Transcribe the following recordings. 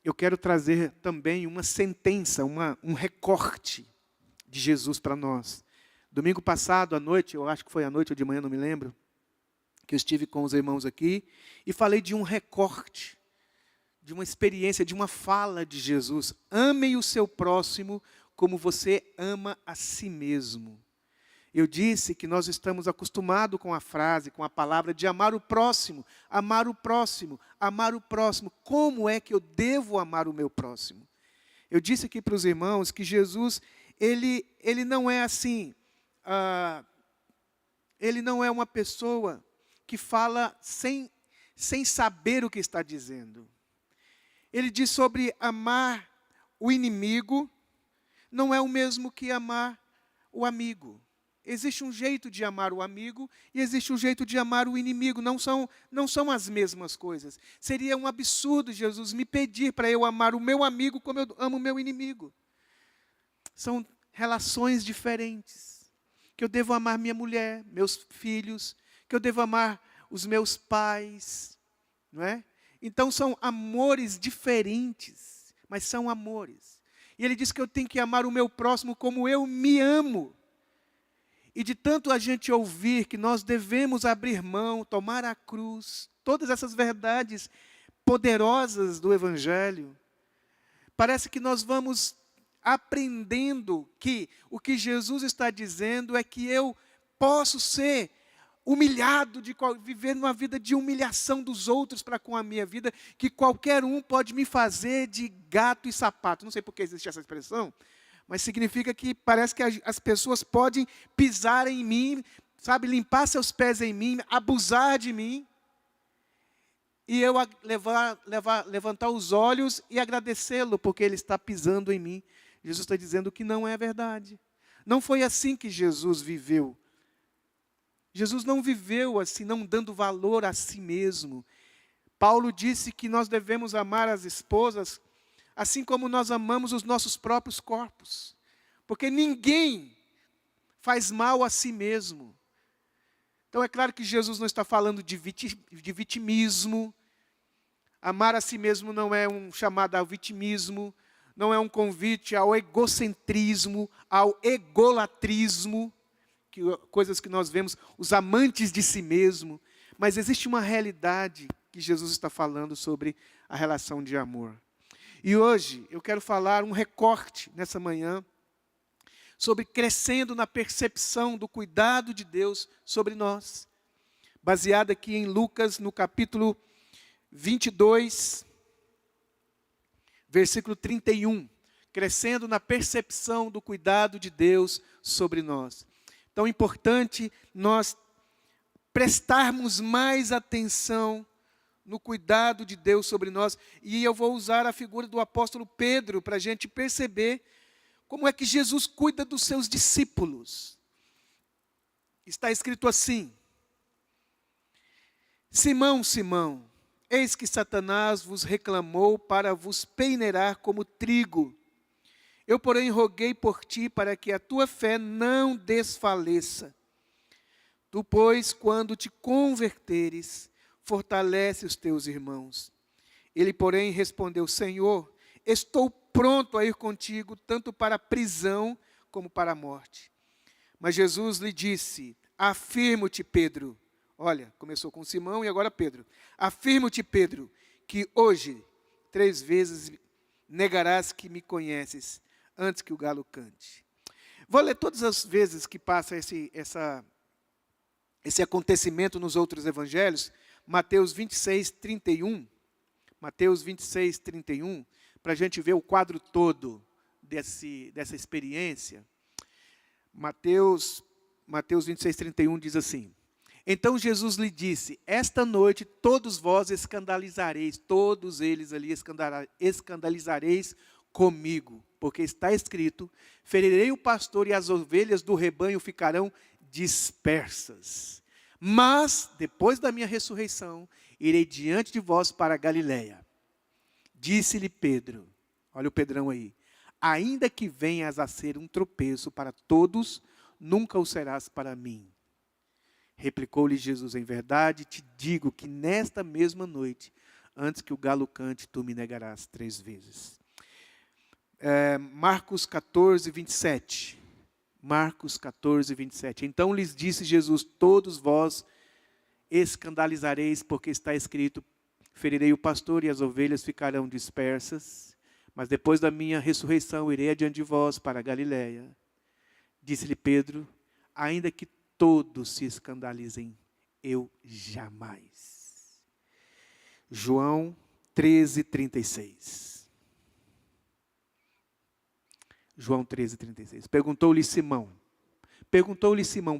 eu quero trazer também uma sentença, um recorte de Jesus para nós. Domingo passado, à noite, eu acho que foi à noite ou de manhã, não me lembro, que eu estive com os irmãos aqui e falei de um recorte, de uma experiência, de uma fala de Jesus. Ame o seu próximo como você ama a si mesmo. Eu disse que nós estamos acostumados com a frase, com a palavra de amar o próximo, amar o próximo, amar o próximo. Como é que eu devo amar o meu próximo? Eu disse aqui para os irmãos que Jesus, ele não é assim, ele não é uma pessoa que fala sem saber o que está dizendo. Ele diz sobre amar o inimigo, não é o mesmo que amar o amigo. Existe um jeito de amar o amigo e existe um jeito de amar o inimigo. Não são as mesmas coisas. Seria um absurdo Jesus me pedir para eu amar o meu amigo como eu amo o meu inimigo. São relações diferentes. Que eu devo amar minha mulher, meus filhos, que eu devo amar os meus pais, não é? Então são amores diferentes, mas são amores. E ele diz que eu tenho que amar o meu próximo como eu me amo. E de tanto a gente ouvir que nós devemos abrir mão, tomar a cruz, todas essas verdades poderosas do Evangelho, parece que nós vamos aprendendo que o que Jesus está dizendo é que eu posso ser humilhado, viver numa vida de humilhação dos outros para com a minha vida, que qualquer um pode me fazer de gato e sapato. Não sei por que existe essa expressão, mas significa que parece que as pessoas podem pisar em mim, sabe, limpar seus pés em mim, abusar de mim, e eu levantar os olhos e agradecê-lo, porque ele está pisando em mim. Jesus está dizendo que não é verdade. Não foi assim que Jesus viveu. Jesus não viveu assim, não dando valor a si mesmo. Paulo disse que nós devemos amar as esposas assim como nós amamos os nossos próprios corpos. Porque ninguém faz mal a si mesmo. Então é claro que Jesus não está falando de vitimismo. Amar a si mesmo não é um chamado ao vitimismo, não é um convite ao egocentrismo, ao egolatrismo, coisas que nós vemos, os amantes de si mesmo. Mas existe uma realidade que Jesus está falando sobre a relação de amor. E hoje eu quero falar um recorte nessa manhã sobre crescendo na percepção do cuidado de Deus sobre nós. Baseado aqui em Lucas, no capítulo 22, versículo 31. Crescendo na percepção do cuidado de Deus sobre nós. Então é importante nós prestarmos mais atenção no cuidado de Deus sobre nós. E eu vou usar a figura do apóstolo Pedro para a gente perceber como é que Jesus cuida dos seus discípulos. Está escrito assim: Simão, Simão, eis que Satanás vos reclamou para vos peneirar como trigo. Eu, porém, roguei por ti para que a tua fé não desfaleça. Tu, pois, quando te converteres, fortalece os teus irmãos. Ele, porém, respondeu: Senhor, estou pronto a ir contigo, tanto para a prisão como para a morte. Mas Jesus lhe disse: Afirmo-te, Pedro. Olha, começou com Simão e agora Pedro. Afirmo-te, Pedro, que hoje 3 vezes negarás que me conheces, antes que o galo cante. Vou ler todas as vezes que passa esse acontecimento nos outros evangelhos. Mateus 26, 31. Mateus 26, 31. Para a gente ver o quadro todo dessa experiência. Mateus 26, 31 diz assim: Então Jesus lhe disse: Esta noite todos vós escandalizareis, todos eles ali escandalizareis comigo, porque está escrito: ferirei o pastor e as ovelhas do rebanho ficarão dispersas. Mas, depois da minha ressurreição, irei diante de vós para a Galiléia. Disse-lhe Pedro, olha o Pedrão aí: ainda que venhas a ser um tropeço para todos, nunca o serás para mim. Replicou-lhe Jesus: em verdade te digo que nesta mesma noite, Antes que o galo cante, tu me negarás 3 vezes. Marcos 14, 27. Marcos 14, 27. Então lhes disse Jesus: todos vós escandalizareis, porque está escrito: ferirei o pastor e as ovelhas ficarão dispersas. Mas depois da minha ressurreição irei adiante de vós para a Galiléia. Disse-lhe Pedro: ainda que todos se escandalizem, eu jamais. João 13, 36. João 13, 36. Perguntou-lhe Simão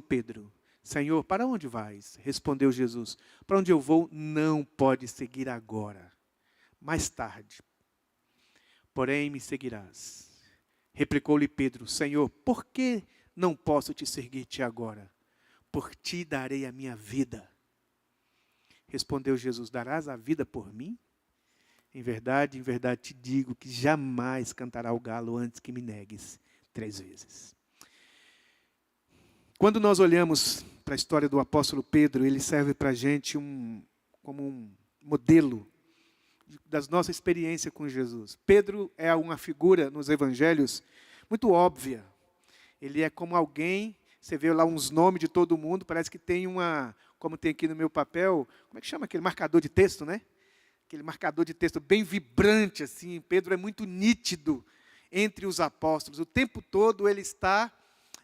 Pedro: Senhor, para onde vais? Respondeu Jesus: para onde eu vou, não pode seguir agora. Mais tarde, porém, me seguirás. Replicou-lhe Pedro: Senhor, por que não posso te seguir-te agora? Por ti darei a minha vida. Respondeu Jesus: darás a vida por mim? Em verdade te digo que jamais cantará o galo antes que me negues 3 vezes. Quando nós olhamos para a história do apóstolo Pedro, ele serve para a gente como um modelo das nossa experiência com Jesus. Pedro é uma figura nos evangelhos muito óbvia. Ele é como alguém, você vê lá uns nomes de todo mundo, parece que tem como tem aqui no meu papel, como é que chama aquele marcador de texto, né? Aquele marcador de texto bem vibrante, assim. Pedro é muito nítido entre os apóstolos. O tempo todo ele está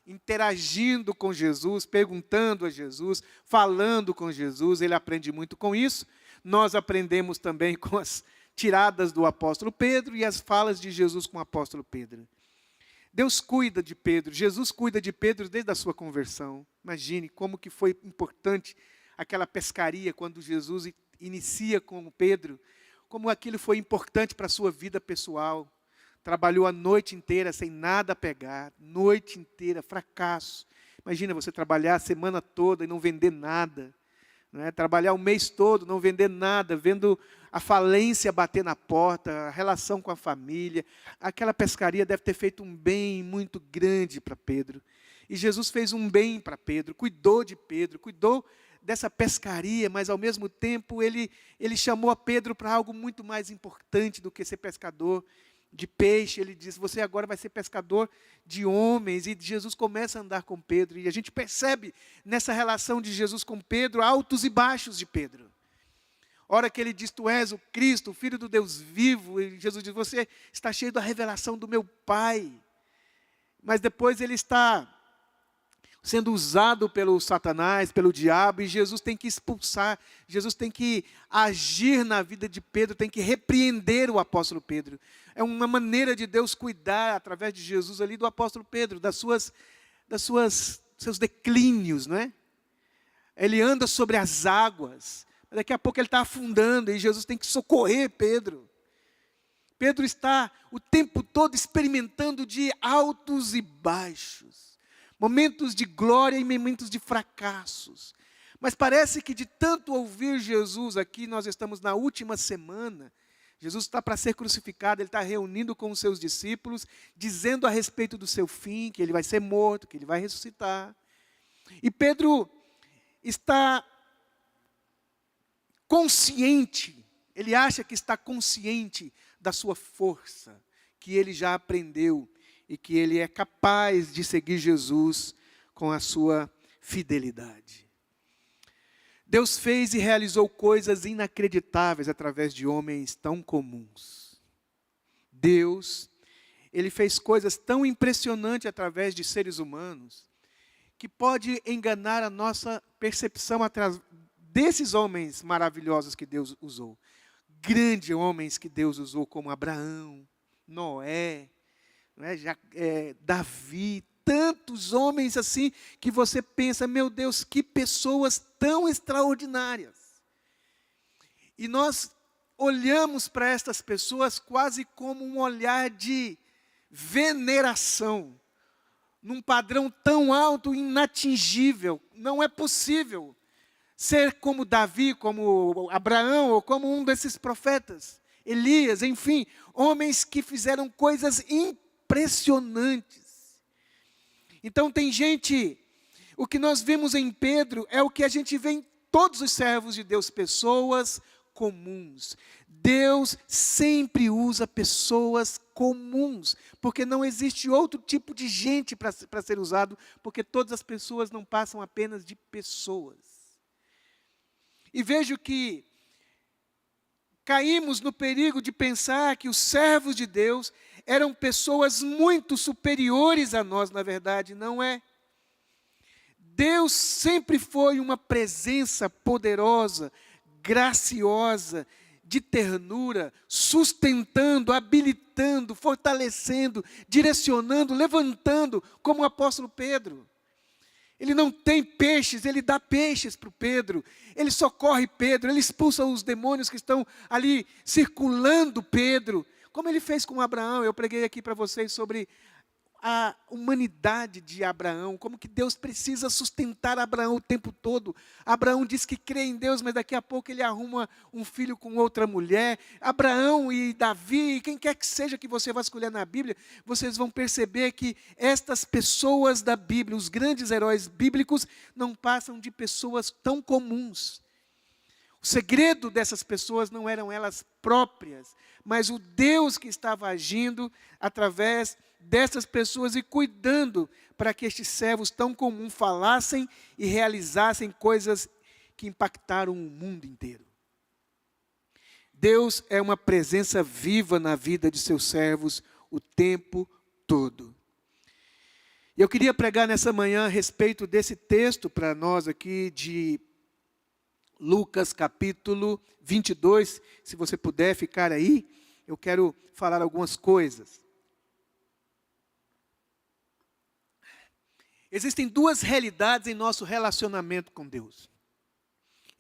interagindo com Jesus, perguntando a Jesus, falando com Jesus. Ele aprende muito com isso. Nós aprendemos também com as tiradas do apóstolo Pedro e as falas de Jesus com o apóstolo Pedro. Deus cuida de Pedro, Jesus cuida de Pedro desde a sua conversão. Imagine como que foi importante aquela pescaria quando Jesus inicia com Pedro, como aquilo foi importante para a sua vida pessoal. Trabalhou a noite inteira sem nada pegar, noite inteira, fracasso. Imagina você trabalhar a semana toda e não vender nada. Né? Trabalhar o mês todo, não vender nada, vendo a falência bater na porta, a relação com a família. Aquela pescaria deve ter feito um bem muito grande para Pedro. E Jesus fez um bem para Pedro, cuidou de Pedro, cuidou dessa pescaria, mas ao mesmo tempo ele chamou a Pedro para algo muito mais importante do que ser pescador de peixe. Ele disse: você agora vai ser pescador de homens. E Jesus começa a andar com Pedro, e a gente percebe nessa relação de Jesus com Pedro, altos e baixos de Pedro. Hora que ele diz: tu és o Cristo, o Filho do Deus vivo, e Jesus diz: você está cheio da revelação do meu Pai. Mas depois ele está sendo usado pelo Satanás, pelo diabo, e Jesus tem que expulsar, Jesus tem que agir na vida de Pedro, tem que repreender o apóstolo Pedro. É uma maneira de Deus cuidar, através de Jesus ali, do apóstolo Pedro, seus declínios, não é? Ele anda sobre as águas, daqui a pouco ele está afundando, e Jesus tem que socorrer Pedro. Pedro está o tempo todo experimentando de altos e baixos, momentos de glória e momentos de fracassos. Mas parece que de tanto ouvir Jesus aqui, nós estamos na última semana, Jesus está para ser crucificado, ele está reunindo com os seus discípulos, dizendo a respeito do seu fim, que ele vai ser morto, que ele vai ressuscitar. E Pedro está consciente, ele acha que está consciente da sua força, que ele já aprendeu, e que ele é capaz de seguir Jesus com a sua fidelidade. Deus fez e realizou coisas inacreditáveis através de homens tão comuns. Deus, ele fez coisas tão impressionantes através de seres humanos, que pode enganar a nossa percepção através desses homens maravilhosos que Deus usou. Grandes homens que Deus usou, como Abraão, Noé, Davi, tantos homens assim, que você pensa: meu Deus, que pessoas tão extraordinárias. E nós olhamos para estas pessoas quase como um olhar de veneração, num padrão tão alto, inatingível. Não é possível ser como Davi, como Abraão, ou como um desses profetas, Elias, enfim, homens que fizeram coisas impressionantes. Então tem gente, o que nós vemos em Pedro é o que a gente vê em todos os servos de Deus, pessoas comuns. Deus sempre usa pessoas comuns, porque não existe outro tipo de gente para ser usado, porque todas as pessoas não passam apenas de pessoas. E vejo que caímos no perigo de pensar que os servos de Deus eram pessoas muito superiores a nós, na verdade, não é. Deus sempre foi uma presença poderosa, graciosa, de ternura, sustentando, habilitando, fortalecendo, direcionando, levantando, como o apóstolo Pedro. Ele não tem peixes, ele dá peixes para o Pedro. Ele socorre Pedro, ele expulsa os demônios que estão ali circulando Pedro. Como ele fez com Abraão. Eu preguei aqui para vocês sobre a humanidade de Abraão, como que Deus precisa sustentar Abraão o tempo todo. Abraão diz que crê em Deus, mas daqui a pouco ele arruma um filho com outra mulher. Abraão e Davi, quem quer que seja que você vasculhar na Bíblia, vocês vão perceber que estas pessoas da Bíblia, os grandes heróis bíblicos, não passam de pessoas tão comuns. O segredo dessas pessoas não eram elas próprias, mas o Deus que estava agindo através dessas pessoas e cuidando para que estes servos tão comuns falassem e realizassem coisas que impactaram o mundo inteiro. Deus é uma presença viva na vida de seus servos o tempo todo. E eu queria pregar nessa manhã a respeito desse texto para nós aqui de Lucas capítulo 22. Se você puder ficar aí, eu quero falar algumas coisas. Existem duas realidades em nosso relacionamento com Deus.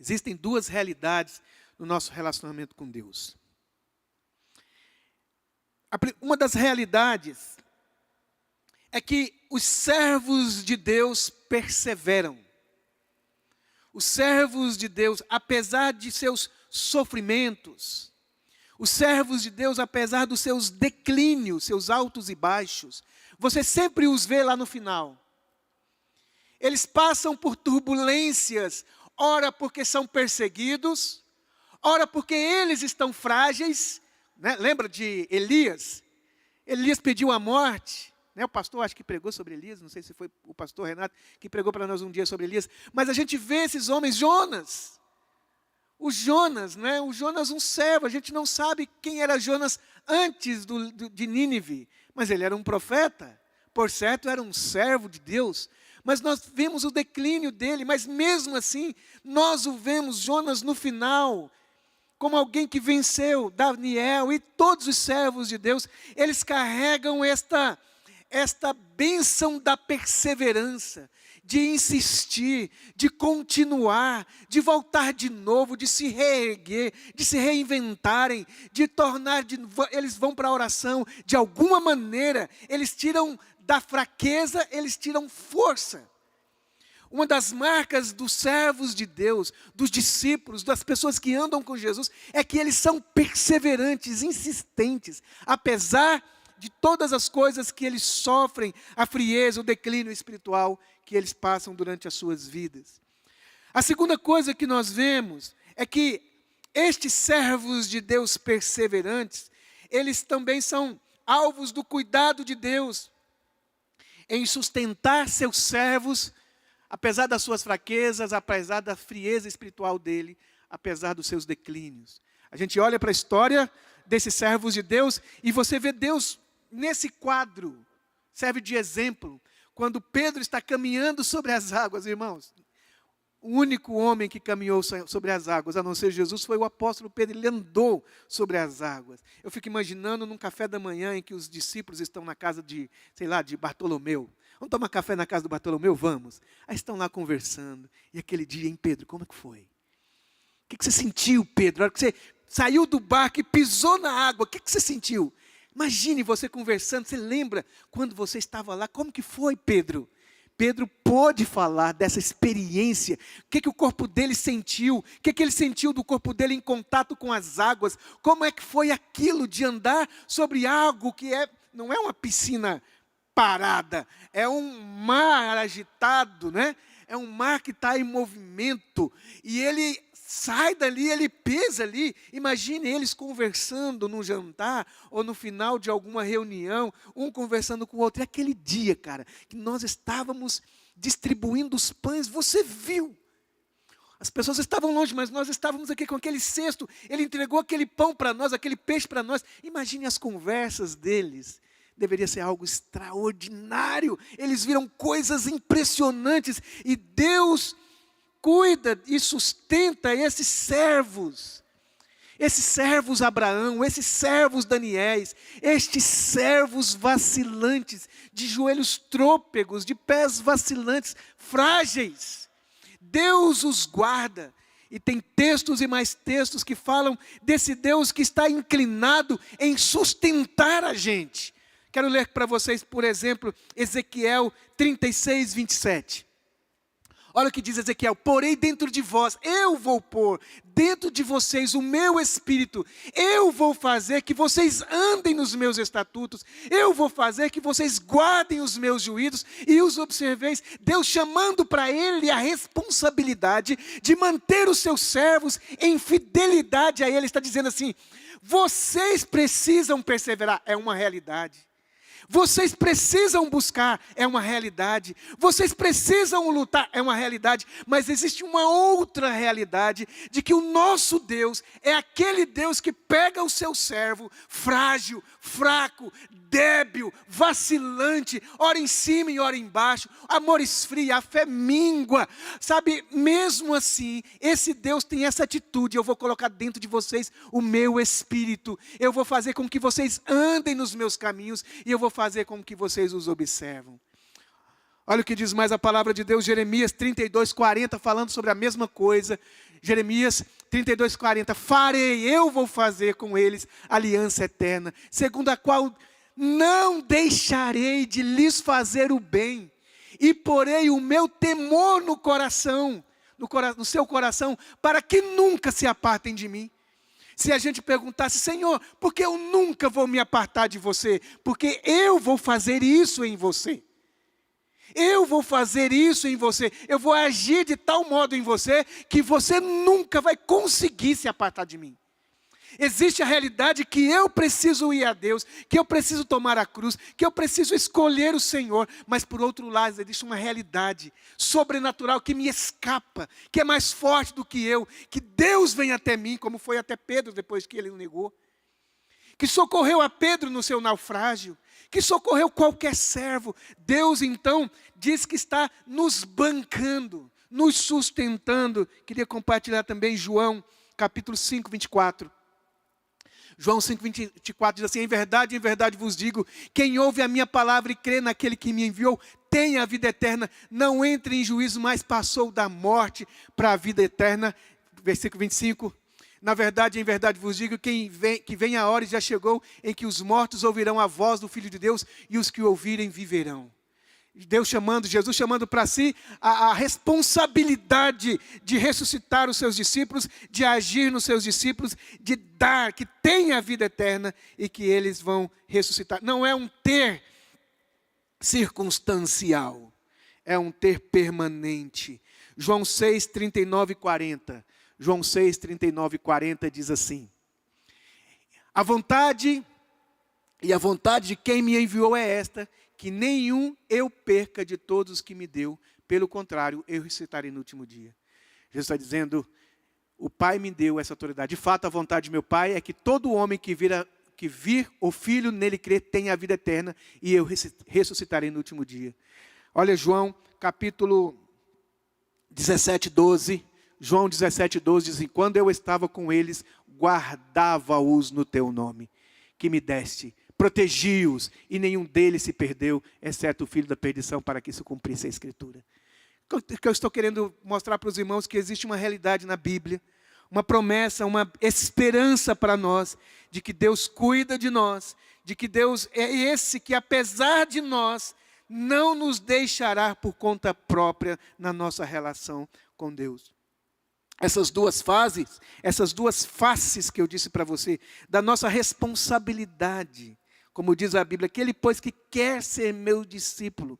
Existem duas realidades no nosso relacionamento com Deus. Uma das realidades é que os servos de Deus perseveram. Os servos de Deus, apesar de seus sofrimentos, os servos de Deus, apesar dos seus declínios, seus altos e baixos, você sempre os vê lá no final. Eles passam por turbulências, ora porque são perseguidos, ora porque eles estão frágeis, né? Lembra de Elias? Elias pediu a morte, né? O pastor acho que pregou sobre Elias, não sei se foi o pastor Renato que pregou para nós um dia sobre Elias, mas a gente vê esses homens, Jonas, o Jonas, né? O Jonas um servo, a gente não sabe quem era Jonas antes de Nínive, mas ele era um profeta, por certo era um servo de Deus. Mas nós vemos o declínio dele, mas mesmo assim, nós o vemos, Jonas, no final, como alguém que venceu, Daniel e todos os servos de Deus, eles carregam esta bênção da perseverança, de insistir, de continuar, de voltar de novo, de se reerguer, de se reinventarem, de tornar, eles vão para a oração, de alguma maneira, eles tiram da fraqueza, eles tiram força. Uma das marcas dos servos de Deus, dos discípulos, das pessoas que andam com Jesus, é que eles são perseverantes, insistentes, apesar de todas as coisas que eles sofrem, a frieza, o declínio espiritual que eles passam durante as suas vidas. A segunda coisa que nós vemos é que estes servos de Deus perseverantes, eles também são alvos do cuidado de Deus, em sustentar seus servos, apesar das suas fraquezas, apesar da frieza espiritual dele, apesar dos seus declínios. A gente olha para a história desses servos de Deus e você vê Deus nesse quadro, serve de exemplo, quando Pedro está caminhando sobre as águas, irmãos. O único homem que caminhou sobre as águas, a não ser Jesus, foi o apóstolo Pedro. Ele andou sobre as águas. Eu fico imaginando num café da manhã em que os discípulos estão na casa de, de Bartolomeu. Vamos tomar café na casa do Bartolomeu? Vamos. Aí estão lá conversando. E aquele dia, hein, Pedro, como é que foi? O que você sentiu, Pedro? A hora que você saiu do barco e pisou na água, o que você sentiu? Imagine você conversando, você lembra quando você estava lá? Como que foi, Pedro? Pedro pôde falar dessa experiência, o que o corpo dele sentiu, o que ele sentiu do corpo dele em contato com as águas, como é que foi aquilo de andar sobre algo que não é uma piscina parada, é um mar agitado, né? é um mar que está em movimento, e ele sai dali, ele pisa ali. Imagine eles conversando num jantar, ou no final de alguma reunião, um conversando com o outro. E aquele dia, cara, que nós estávamos distribuindo os pães, você viu? As pessoas estavam longe, mas nós estávamos aqui com aquele cesto. Ele entregou aquele pão para nós, aquele peixe para nós. Imagine as conversas deles. Deveria ser algo extraordinário. Eles viram coisas impressionantes. E Deus cuida e sustenta esses servos. Esses servos Abraão, esses servos Daniéis, estes servos vacilantes, de joelhos trôpegos, de pés vacilantes, frágeis. Deus os guarda. E tem textos e mais textos que falam desse Deus que está inclinado em sustentar a gente. Quero ler para vocês, por exemplo, Ezequiel 36, 27. Olha o que diz Ezequiel: porei dentro de vós, eu vou pôr dentro de vocês o meu espírito, eu vou fazer que vocês andem nos meus estatutos, eu vou fazer que vocês guardem os meus juízos e os observeis. Deus chamando para ele a responsabilidade de manter os seus servos em fidelidade a ele. Está dizendo assim: vocês precisam perseverar, é uma realidade. Vocês precisam buscar, é uma realidade. Vocês precisam lutar, é uma realidade. Mas existe uma outra realidade, de que o nosso Deus é aquele Deus que pega o seu servo frágil, fraco, débil, vacilante, ora em cima e ora embaixo, amor esfria, a fé míngua. Sabe, mesmo assim, esse Deus tem essa atitude: eu vou colocar dentro de vocês o meu espírito. Eu vou fazer com que vocês andem nos meus caminhos, e eu vou fazer com que vocês os observam. Olha o que diz mais a palavra de Deus, Jeremias 32, 40, falando sobre a mesma coisa. Jeremias 32, 40, eu vou fazer com eles aliança eterna, segundo a qual não deixarei de lhes fazer o bem, e porei o meu temor no coração, no seu coração, para que nunca se apartem de mim. Se a gente perguntasse: Senhor, por que eu nunca vou me apartar de você? Porque eu vou fazer isso em você. Eu vou fazer isso em você. Eu vou agir de tal modo em você que você nunca vai conseguir se apartar de mim. Existe a realidade que eu preciso ir a Deus, que eu preciso tomar a cruz, que eu preciso escolher o Senhor. Mas por outro lado, existe uma realidade sobrenatural que me escapa, que é mais forte do que eu, que Deus vem até mim, como foi até Pedro depois que ele o negou, que socorreu a Pedro no seu naufrágio, que socorreu qualquer servo. Deus então diz que está nos bancando, nos sustentando. Queria compartilhar também João capítulo 5, 24. João 5, 24 diz assim: em verdade vos digo, quem ouve a minha palavra e crê naquele que me enviou, tem a vida eterna, não entra em juízo, mas passou da morte para a vida eterna. Versículo 25. Na verdade, em verdade vos digo, que vem a hora e já chegou, em que os mortos ouvirão a voz do Filho de Deus, e os que o ouvirem viverão. Jesus chamando para si a responsabilidade de ressuscitar os seus discípulos, de agir nos seus discípulos, de dar, que tem a vida eterna e que eles vão ressuscitar. Não é um ter circunstancial, é um ter permanente. João 6, 39 e 40. João 6, 39 e 40 diz assim: a vontade de quem me enviou é esta, que nenhum eu perca de todos os que me deu, pelo contrário, eu ressuscitarei no último dia. Jesus está dizendo: o Pai me deu essa autoridade. De fato, a vontade de meu Pai é que todo homem que vir o Filho nele crer tenha a vida eterna, e eu ressuscitarei no último dia. Olha João capítulo 17, 12. João 17, 12 diz assim: quando eu estava com eles, guardava-os no teu nome, que me deste, protegi-os, e nenhum deles se perdeu, exceto o filho da perdição, para que se cumprisse a Escritura. O que eu estou querendo mostrar para os irmãos, que existe uma realidade na Bíblia, uma promessa, uma esperança para nós, de que Deus cuida de nós, de que Deus é esse que, apesar de nós, não nos deixará por conta própria na nossa relação com Deus. Essas duas faces que eu disse para você, da nossa responsabilidade, como diz a Bíblia, aquele pois que quer ser meu discípulo,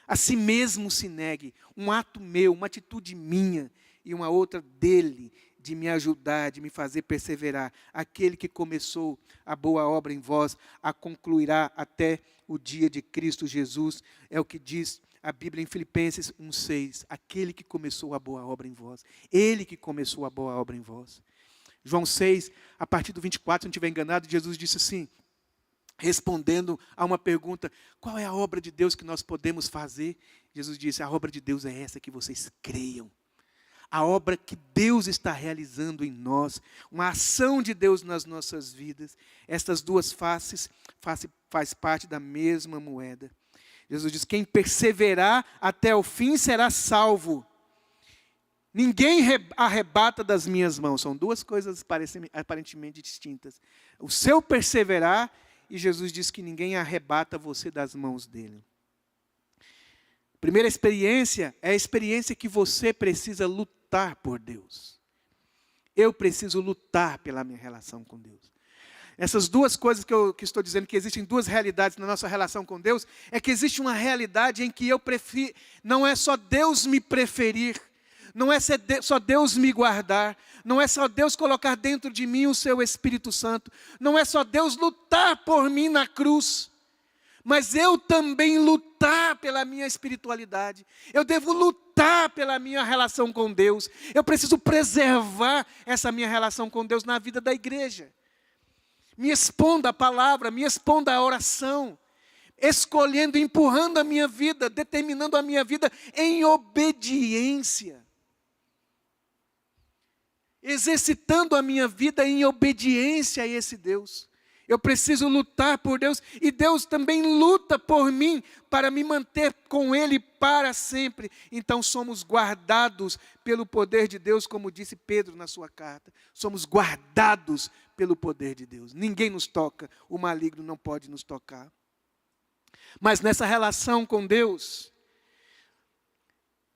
A si mesmo se negue. Um ato meu, uma atitude minha e uma outra dele, de me ajudar, de me fazer perseverar. Aquele que começou a boa obra em vós, a concluirá até o dia de Cristo Jesus. É o que diz a Bíblia em Filipenses 1,6. Aquele que começou a boa obra em vós. Ele que começou a boa obra em vós. João 6, a partir do 24, se não estiver enganado, Jesus disse assim, respondendo a uma pergunta, qual é a obra de Deus que nós podemos fazer? Jesus disse, a obra de Deus é essa, que vocês creiam. A obra que Deus está realizando em nós, uma ação de Deus nas nossas vidas. Estas duas faces faz parte da mesma moeda. Jesus diz, quem perseverar até o fim será salvo. Ninguém arrebata das minhas mãos. São duas coisas aparentemente distintas. O seu perseverar, e Jesus diz que ninguém arrebata você das mãos dele. Primeira experiência é a experiência que você precisa lutar por Deus. Eu preciso lutar pela minha relação com Deus. Essas duas coisas que estou dizendo, que existem duas realidades na nossa relação com Deus, é que existe uma realidade em que eu prefiro, não é só Deus me preferir, não é só Deus me guardar, não é só Deus colocar dentro de mim o seu Espírito Santo, não é só Deus lutar por mim na cruz, mas eu também lutar pela minha espiritualidade. Eu devo lutar pela minha relação com Deus. Eu preciso preservar essa minha relação com Deus na vida da igreja. Me expondo à palavra, me expondo à oração, escolhendo, empurrando a minha vida, determinando a minha vida em obediência. Exercitando a minha vida em obediência a esse Deus. Eu preciso lutar por Deus e Deus também luta por mim para me manter com Ele para sempre. Então somos guardados pelo poder de Deus, como disse Pedro na sua carta. Somos guardados pelo poder de Deus. Ninguém nos toca, o maligno não pode nos tocar. Mas nessa relação com Deus,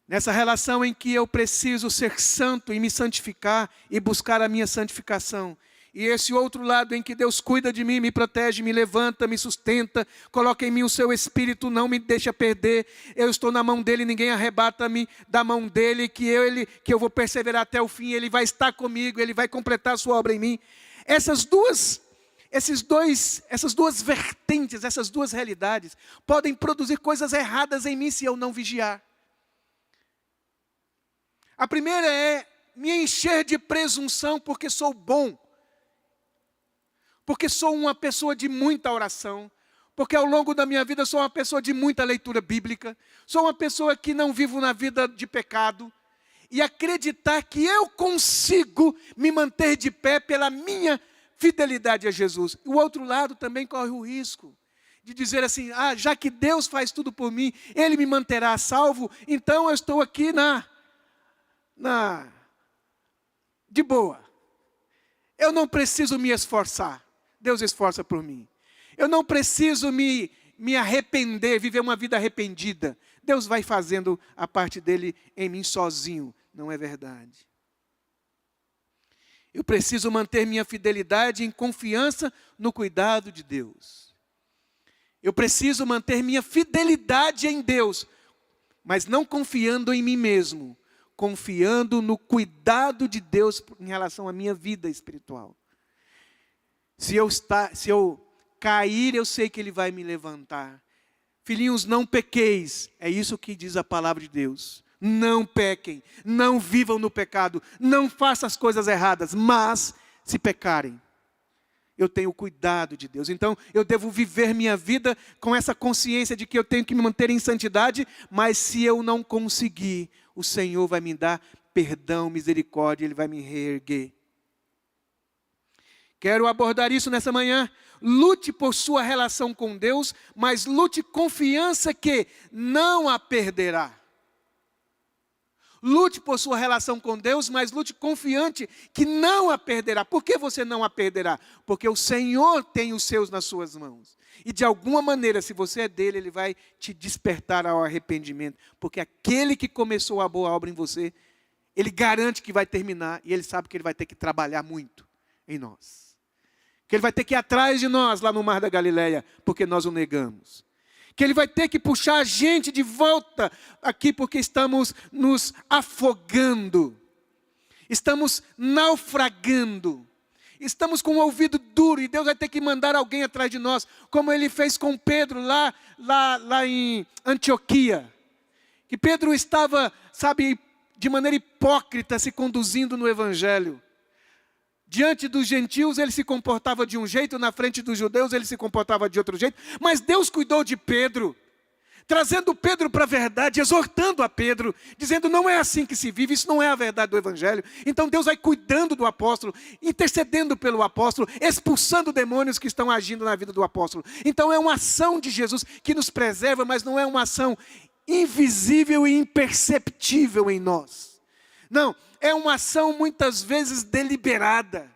nessa relação em que eu preciso ser santo e me santificar e buscar a minha santificação, e esse outro lado em que Deus cuida de mim, me protege, me levanta, me sustenta, coloca em mim o seu Espírito, não me deixa perder, eu estou na mão dEle, ninguém arrebata-me da mão dEle, que eu vou perseverar até o fim, Ele vai estar comigo, Ele vai completar a sua obra em mim. Essas duas vertentes, essas duas realidades, podem produzir coisas erradas em mim se eu não vigiar. A primeira é me encher de presunção porque sou bom. Porque sou uma pessoa de muita oração, porque ao longo da minha vida sou uma pessoa de muita leitura bíblica, sou uma pessoa que não vivo na vida de pecado, e acreditar que eu consigo me manter de pé pela minha fidelidade a Jesus. E o outro lado também corre o risco de dizer assim, já que Deus faz tudo por mim, Ele me manterá salvo, então eu estou aqui de boa. Eu não preciso me esforçar. Deus esforça por mim. Eu não preciso me arrepender, viver uma vida arrependida. Deus vai fazendo a parte dele em mim sozinho. Não é verdade. Eu preciso manter minha fidelidade em confiança no cuidado de Deus. Eu preciso manter minha fidelidade em Deus, mas não confiando em mim mesmo, confiando no cuidado de Deus em relação à minha vida espiritual. Se eu cair, eu sei que Ele vai me levantar. Filhinhos, não pequeis. É isso que diz a palavra de Deus. Não pequem, não vivam no pecado, não façam as coisas erradas. Mas, se pecarem, eu tenho o cuidado de Deus. Então, eu devo viver minha vida com essa consciência de que eu tenho que me manter em santidade. Mas se eu não conseguir, o Senhor vai me dar perdão, misericórdia, Ele vai me reerguer. Quero abordar isso nessa manhã. Lute por sua relação com Deus, mas lute confiança que não a perderá. Lute por sua relação com Deus, mas lute confiante que não a perderá. Por que você não a perderá? Porque o Senhor tem os seus nas suas mãos. E de alguma maneira, se você é dele, Ele vai te despertar ao arrependimento. Porque aquele que começou a boa obra em você, Ele garante que vai terminar. E Ele sabe que Ele vai ter que trabalhar muito em nós. Que Ele vai ter que ir atrás de nós lá no Mar da Galileia, porque nós o negamos. que Ele vai ter que puxar a gente de volta aqui, porque estamos nos afogando, estamos naufragando, estamos com o ouvido duro, e Deus vai ter que mandar alguém atrás de nós, como Ele fez com Pedro lá em Antioquia, que Pedro estava, de maneira hipócrita se conduzindo no Evangelho. Diante dos gentios ele se comportava de um jeito, na frente dos judeus ele se comportava de outro jeito, mas Deus cuidou de Pedro, trazendo Pedro para a verdade, exortando a Pedro, dizendo: não é assim que se vive, isso não é a verdade do Evangelho. Então Deus vai cuidando do apóstolo, intercedendo pelo apóstolo, expulsando demônios que estão agindo na vida do apóstolo. Então é uma ação de Jesus que nos preserva, mas não é uma ação invisível e imperceptível em nós. Não, é uma ação muitas vezes deliberada.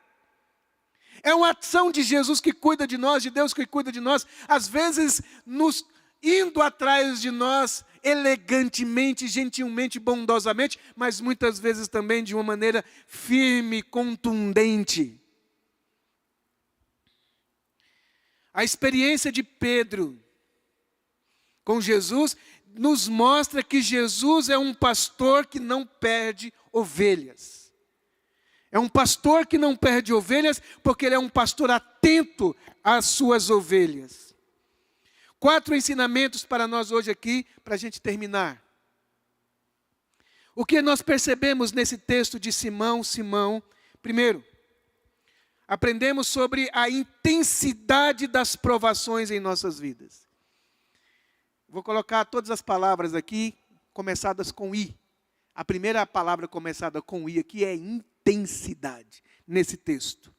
É uma ação de Jesus que cuida de nós, de Deus que cuida de nós, às vezes nos indo atrás de nós elegantemente, gentilmente, bondosamente, mas muitas vezes também de uma maneira firme, contundente. A experiência de Pedro com Jesus nos mostra que Jesus é um pastor que não perde ovelhas. É um pastor que não perde ovelhas, porque ele é um pastor atento às suas ovelhas. 4 ensinamentos para nós hoje aqui, para a gente terminar. O que nós percebemos nesse texto de Simão? Primeiro, aprendemos sobre a intensidade das provações em nossas vidas. Vou colocar todas as palavras aqui, começadas com I. A primeira palavra começada com I aqui é intensidade, nesse texto.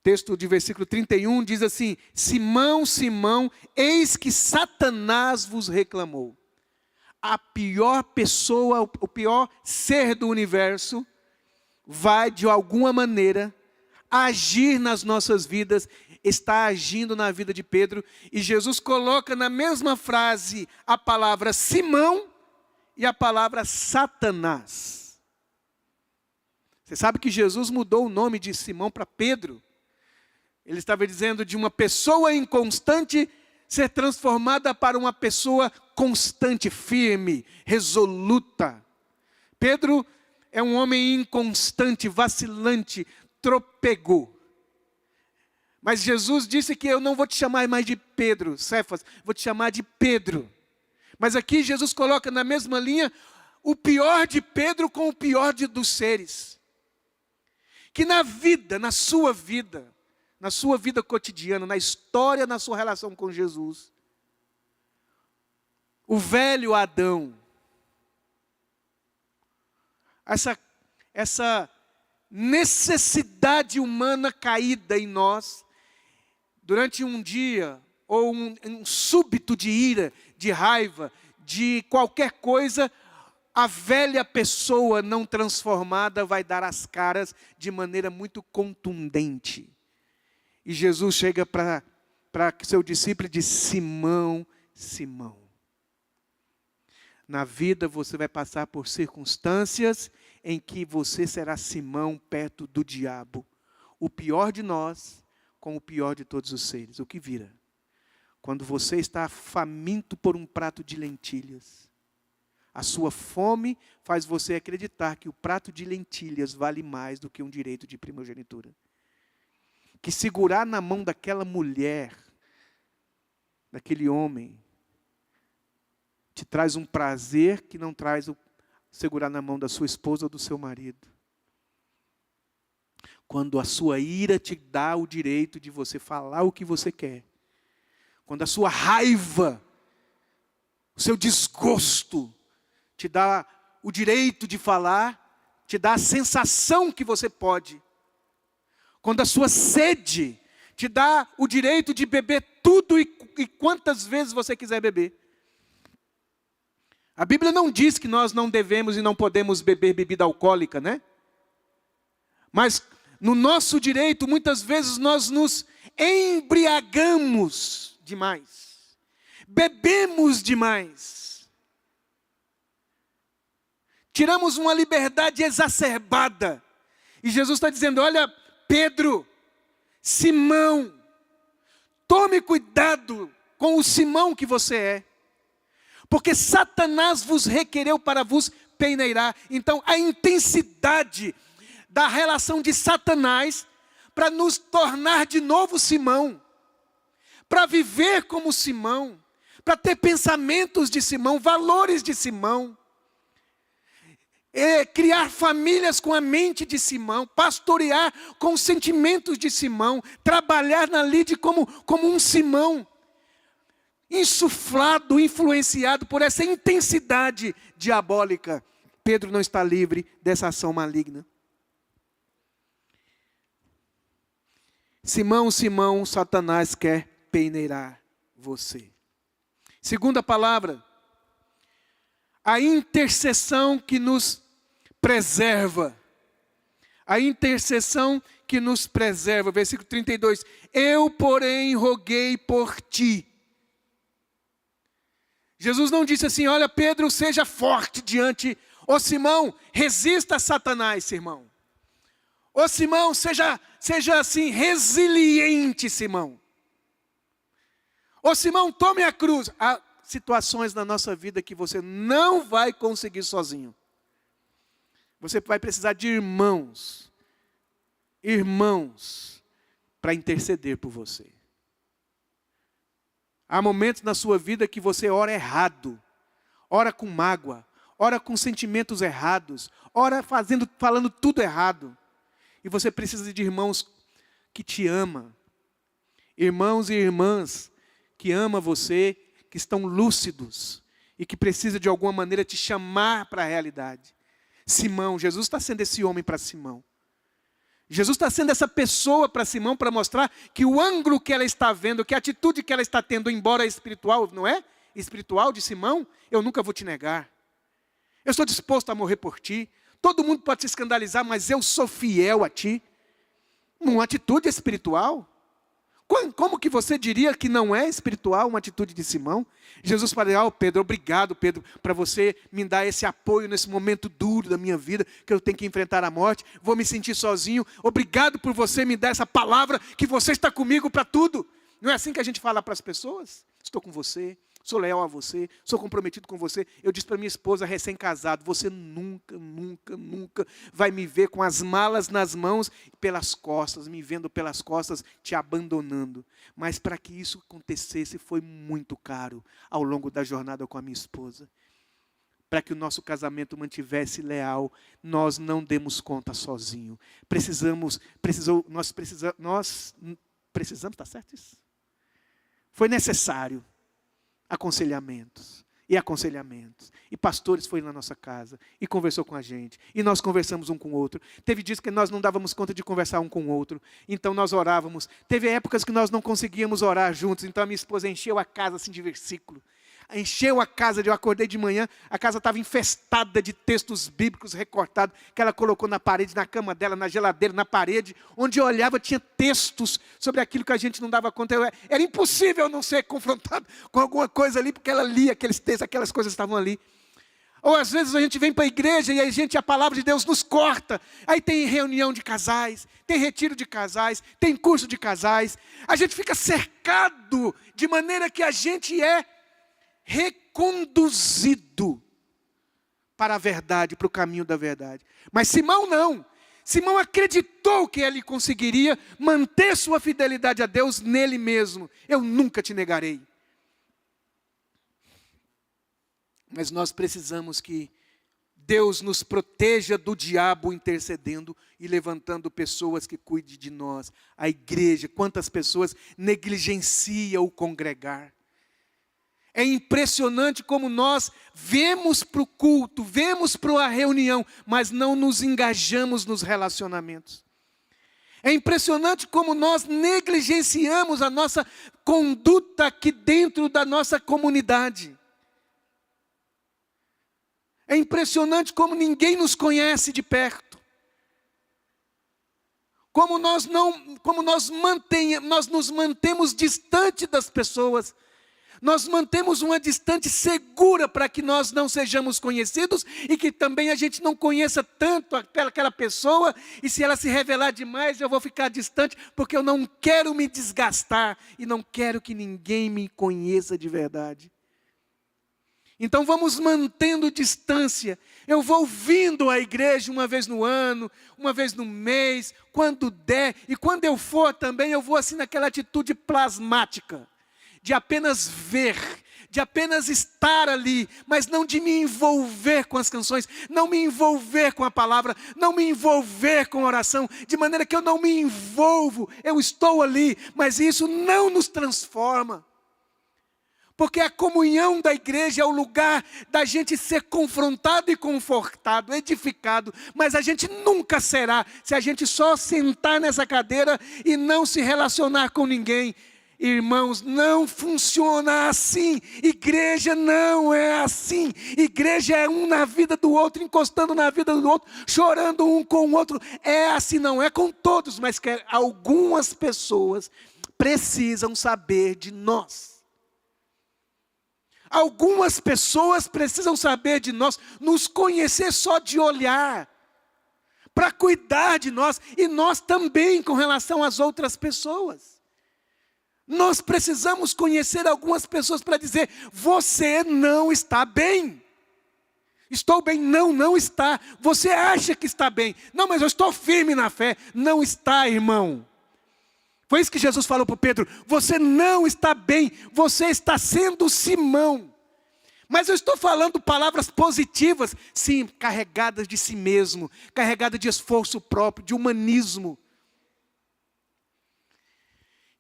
Texto de versículo 31 diz assim: Simão, Simão, eis que Satanás vos reclamou. A pior pessoa, o pior ser do universo, vai de alguma maneira agir nas nossas vidas, está agindo na vida de Pedro, e Jesus coloca na mesma frase a palavra Simão e a palavra Satanás. Você sabe que Jesus mudou o nome de Simão para Pedro. Ele estava dizendo de uma pessoa inconstante ser transformada para uma pessoa constante, firme, resoluta. Pedro é um homem inconstante, vacilante, trapegou. Mas Jesus disse que eu não vou te chamar mais de Pedro, Cefas, vou te chamar de Pedro. Mas aqui Jesus coloca na mesma linha o pior de Pedro com o pior dos seres. Que na vida, na sua vida cotidiana, na história, na sua relação com Jesus, o velho Adão, essa necessidade humana caída em nós, durante um dia, ou um súbito de ira, de raiva, de qualquer coisa, a velha pessoa não transformada vai dar as caras de maneira muito contundente. E Jesus chega para seu discípulo e diz: Simão, Simão, na vida você vai passar por circunstâncias em que você será Simão perto do diabo, o pior de nós com o pior de todos os seres. O que vira? Quando você está faminto por um prato de lentilhas, a sua fome faz você acreditar que o prato de lentilhas vale mais do que um direito de primogenitura. Que segurar na mão daquela mulher, daquele homem, te traz um prazer que não traz o segurar na mão da sua esposa ou do seu marido. Quando a sua ira te dá o direito de você falar o que você quer. Quando a sua raiva, o seu desgosto te dá o direito de falar, te dá a sensação que você pode. Quando a sua sede te dá o direito de beber tudo e quantas vezes você quiser beber. A Bíblia não diz que nós não devemos e não podemos beber bebida alcoólica, né? Mas no nosso direito, muitas vezes nós nos embriagamos demais. Bebemos demais. Tiramos uma liberdade exacerbada. E Jesus está dizendo: olha, Pedro, Simão, tome cuidado com o Simão que você é. Porque Satanás vos requereu para vos peneirar. Então, a intensidade da relação de Satanás para nos tornar de novo Simão, para viver como Simão, para ter pensamentos de Simão, valores de Simão, criar famílias com a mente de Simão, pastorear com os sentimentos de Simão, trabalhar na lide como um Simão, insuflado, influenciado por essa intensidade diabólica. Pedro não está livre dessa ação maligna. Simão, Simão, Satanás quer peneirar você. Segunda palavra, a intercessão que nos preserva. A intercessão que nos preserva. Versículo 32. Eu, porém, roguei por ti. Jesus não disse assim, olha Pedro, seja forte diante. Ô Simão, resista a Satanás, irmão. Ô Simão, seja assim, resiliente, Simão. Ô Simão, tome a cruz. Há situações na nossa vida que você não vai conseguir sozinho. Você vai precisar de irmãos, para interceder por você. Há momentos na sua vida que você ora errado, ora com mágoa, ora com sentimentos errados, ora falando tudo errado. E você precisa de irmãos que te amam, irmãos e irmãs que amam você, que estão lúcidos e que precisam de alguma maneira te chamar para a realidade. Simão, Jesus está sendo esse homem para Simão. Jesus está sendo essa pessoa para Simão para mostrar que o ângulo que ela está vendo, que a atitude que ela está tendo, embora espiritual, não é? Espiritual de Simão, eu nunca vou te negar. Eu estou disposto a morrer por ti. Todo mundo pode se escandalizar, mas eu sou fiel a ti. Uma atitude espiritual. Como que você diria que não é espiritual uma atitude de Simão? Jesus falou, Pedro, obrigado, Pedro, para você me dar esse apoio nesse momento duro da minha vida, que eu tenho que enfrentar a morte, vou me sentir sozinho. Obrigado por você me dar essa palavra, que você está comigo para tudo. Não é assim que a gente fala para as pessoas? Estou com você, sou leal a você, sou comprometido com você. Eu disse para minha esposa recém-casado, você nunca vai me ver com as malas nas mãos e pelas costas, me vendo pelas costas, te abandonando. Mas para que isso acontecesse foi muito caro ao longo da jornada com a minha esposa. Para que o nosso casamento mantivesse leal, nós não demos conta sozinho. Nós precisamos, está certo isso? Foi necessário aconselhamentos. E pastores foram na nossa casa e conversou com a gente. E nós conversamos um com o outro. Teve dias que nós não dávamos conta de conversar um com o outro. Então nós orávamos. Teve épocas que nós não conseguíamos orar juntos. Então a minha esposa encheu a casa assim de versículo. Encheu a casa, eu acordei de manhã, a casa estava infestada de textos bíblicos recortados, que ela colocou na parede, na cama dela, na geladeira, na parede, onde eu olhava tinha textos sobre aquilo que a gente não dava conta. Era impossível não ser confrontado com alguma coisa ali, porque ela lia aqueles textos, aquelas coisas estavam ali. Ou às vezes a gente vem para a igreja e a palavra de Deus nos corta. Aí tem reunião de casais, tem retiro de casais, tem curso de casais. A gente fica cercado de maneira que a gente é reconduzido para a verdade, para o caminho da verdade. Mas Simão não. Simão acreditou que ele conseguiria manter sua fidelidade a Deus nele mesmo. Eu nunca te negarei. Mas nós precisamos que Deus nos proteja do diabo intercedendo e levantando pessoas que cuidem de nós. A igreja, quantas pessoas negligenciam o congregar. É impressionante como nós vemos para o culto, vemos para a reunião, mas não nos engajamos nos relacionamentos. É impressionante como nós negligenciamos a nossa conduta aqui dentro da nossa comunidade. É impressionante como ninguém nos conhece de perto. Como nós nos mantemos distante das pessoas. Nós mantemos uma distância segura para que nós não sejamos conhecidos e que também a gente não conheça tanto aquela pessoa, e se ela se revelar demais eu vou ficar distante, porque eu não quero me desgastar e não quero que ninguém me conheça de verdade. Então vamos mantendo distância. Eu vou vindo à igreja uma vez no ano, uma vez no mês, quando der, e quando eu for também eu vou assim naquela atitude plasmática, de apenas ver, de apenas estar ali, mas não de me envolver com as canções, não me envolver com a palavra, não me envolver com a oração, de maneira que eu não me envolvo, eu estou ali, mas isso não nos transforma. Porque a comunhão da igreja é o lugar da gente ser confrontado e confortado, edificado, mas a gente nunca será, se a gente só sentar nessa cadeira e não se relacionar com ninguém. Irmãos, não funciona assim. Igreja não é assim. Igreja é um na vida do outro, encostando na vida do outro, chorando um com o outro. É assim, não é com todos, mas que algumas pessoas precisam saber de nós. Algumas pessoas precisam saber de nós, nos conhecer só de olhar, para cuidar de nós, e nós também com relação às outras pessoas. Nós precisamos conhecer algumas pessoas para dizer: você não está bem. Estou bem? Não, não está. Você acha que está bem? Não, mas eu estou firme na fé. Não está, irmão. Foi isso que Jesus falou para Pedro: você não está bem, você está sendo Simão. Mas eu estou falando palavras positivas, sim, carregadas de si mesmo, carregadas de esforço próprio, de humanismo.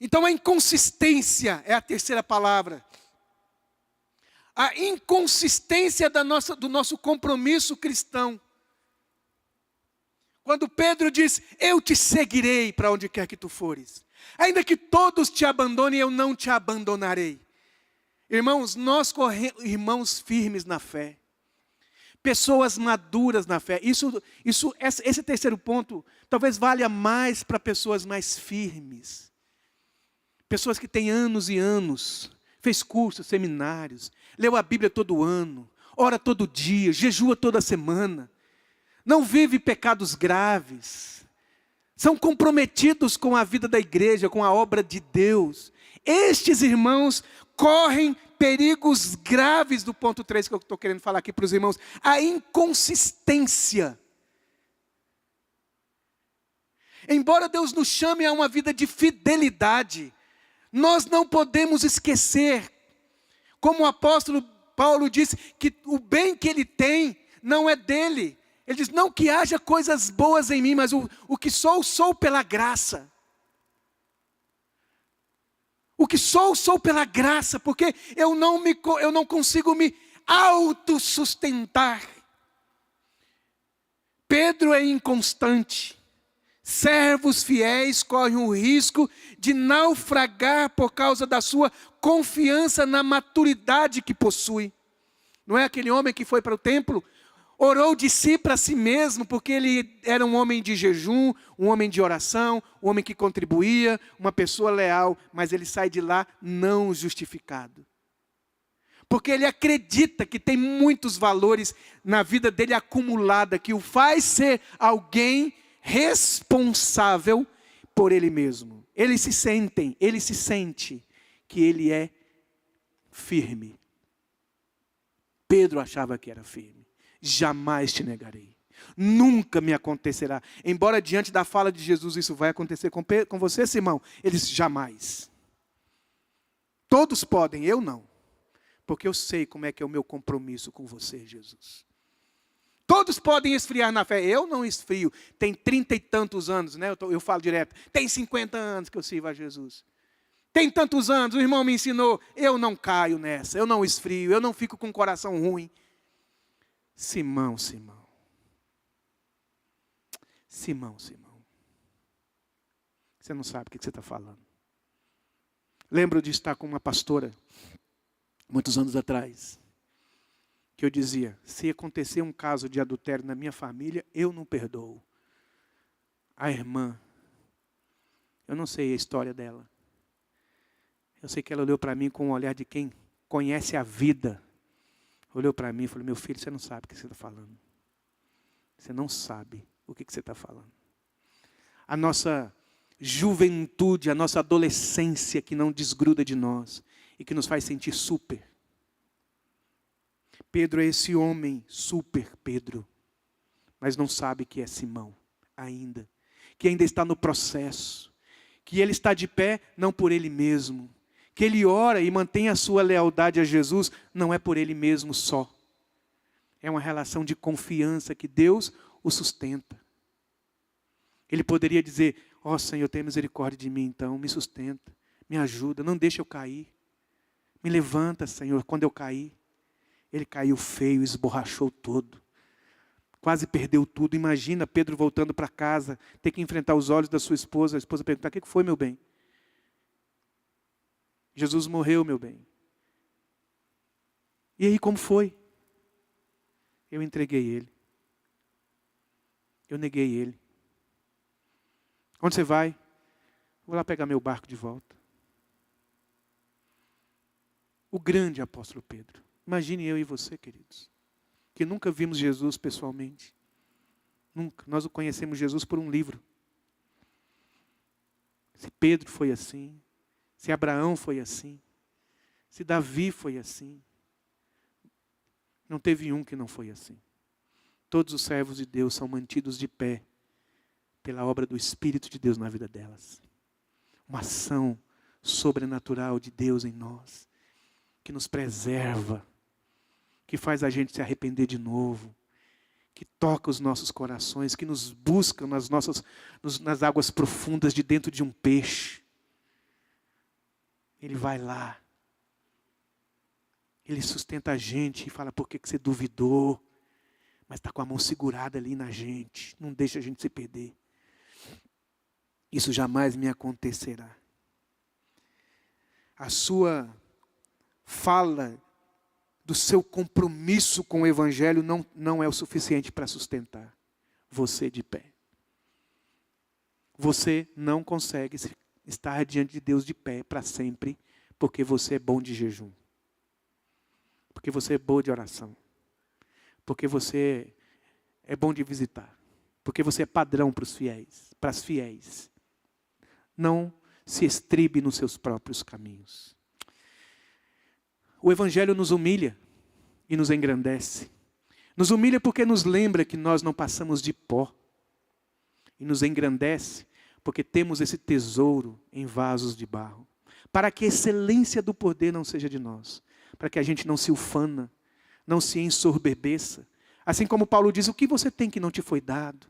Então a inconsistência é a terceira palavra. A inconsistência do nosso compromisso cristão. Quando Pedro diz: eu te seguirei para onde quer que tu fores. Ainda que todos te abandonem, eu não te abandonarei. Irmãos, nós corremos, irmãos firmes na fé. Pessoas maduras na fé. Esse terceiro ponto talvez valha mais para pessoas mais firmes. Pessoas que têm anos e anos, fez cursos, seminários, leu a Bíblia todo ano, ora todo dia, jejua toda semana, não vive pecados graves, são comprometidos com a vida da igreja, com a obra de Deus. Estes irmãos correm perigos graves do ponto 3 que eu estou querendo falar aqui para os irmãos, a inconsistência. Embora Deus nos chame a uma vida de fidelidade, nós não podemos esquecer, como o apóstolo Paulo disse, que o bem que ele tem não é dele. Ele diz: não que haja coisas boas em mim, mas o que sou pela graça. O que sou pela graça, porque eu não consigo me autossustentar. Pedro é inconstante. Servos fiéis correm o risco de naufragar por causa da sua confiança na maturidade que possui. Não é aquele homem que foi para o templo, orou de si para si mesmo, porque ele era um homem de jejum, um homem de oração, um homem que contribuía, uma pessoa leal, mas ele sai de lá não justificado. Porque ele acredita que tem muitos valores na vida dele acumulada, que o faz ser alguém responsável por ele mesmo. Ele se sente que ele é firme. Pedro achava que era firme. Jamais te negarei. Nunca me acontecerá. Embora diante da fala de Jesus isso vai acontecer com você, Simão, eles jamais. Todos podem, eu não. Porque eu sei como é que é o meu compromisso com você, Jesus. Todos podem esfriar na fé. Eu não esfrio. Tem 30 e tantos anos, né? Eu falo direto. Tem 50 anos que eu sirvo a Jesus. Tem tantos anos, o irmão me ensinou. Eu não caio nessa. Eu não esfrio. Eu não fico com o coração ruim. Simão. Você não sabe o que você está falando. Lembro de estar com uma pastora, muitos anos atrás, que eu dizia: se acontecer um caso de adultério na minha família, eu não perdoo. A irmã, eu não sei a história dela. Eu sei que ela olhou para mim com um olhar de quem conhece a vida, olhou para mim e falou: meu filho, você não sabe o que você está falando. Você não sabe o que você está falando. A nossa juventude, a nossa adolescência que não desgruda de nós e que nos faz sentir super. Pedro é esse homem, super Pedro, mas não sabe que é Simão ainda, que ainda está no processo, que ele está de pé não por ele mesmo, que ele ora e mantém a sua lealdade a Jesus não é por ele mesmo só. É uma relação de confiança que Deus o sustenta. Ele poderia dizer: ó Senhor, tenha misericórdia de mim então, me sustenta, me ajuda, não deixa eu cair. Me levanta, Senhor, quando eu cair. Ele caiu feio, esborrachou todo. Quase perdeu tudo. Imagina Pedro voltando para casa, ter que enfrentar os olhos da sua esposa. A esposa perguntar: o que foi, meu bem? Jesus morreu, meu bem. E aí, como foi? Eu entreguei ele. Eu neguei ele. Onde você vai? Vou lá pegar meu barco de volta. O grande apóstolo Pedro. Imagine eu e você, queridos, que nunca vimos Jesus pessoalmente. Nunca. Nós o conhecemos Jesus por um livro. Se Pedro foi assim, se Abraão foi assim, se Davi foi assim, não teve um que não foi assim. Todos os servos de Deus são mantidos de pé pela obra do Espírito de Deus na vida delas. Uma ação sobrenatural de Deus em nós, que nos preserva, que faz a gente se arrepender de novo, que toca os nossos corações, que nos busca nas águas profundas de dentro de um peixe. Ele vai lá, ele sustenta a gente e fala: por que você duvidou? Mas está com a mão segurada ali na gente, não deixa a gente se perder. Isso jamais me acontecerá. A sua fala do seu compromisso com o Evangelho não é o suficiente para sustentar você de pé. Você não consegue estar diante de Deus de pé para sempre, porque você é bom de jejum. Porque você é bom de oração. Porque você é bom de visitar. Porque você é padrão para os fiéis, para as fiéis. Não se estribe nos seus próprios caminhos. O Evangelho nos humilha e nos engrandece. Nos humilha porque nos lembra que nós não passamos de pó. E nos engrandece porque temos esse tesouro em vasos de barro. Para que a excelência do poder não seja de nós. Para que a gente não se ufana, não se ensorbebeça. Assim como Paulo diz: o que você tem que não te foi dado?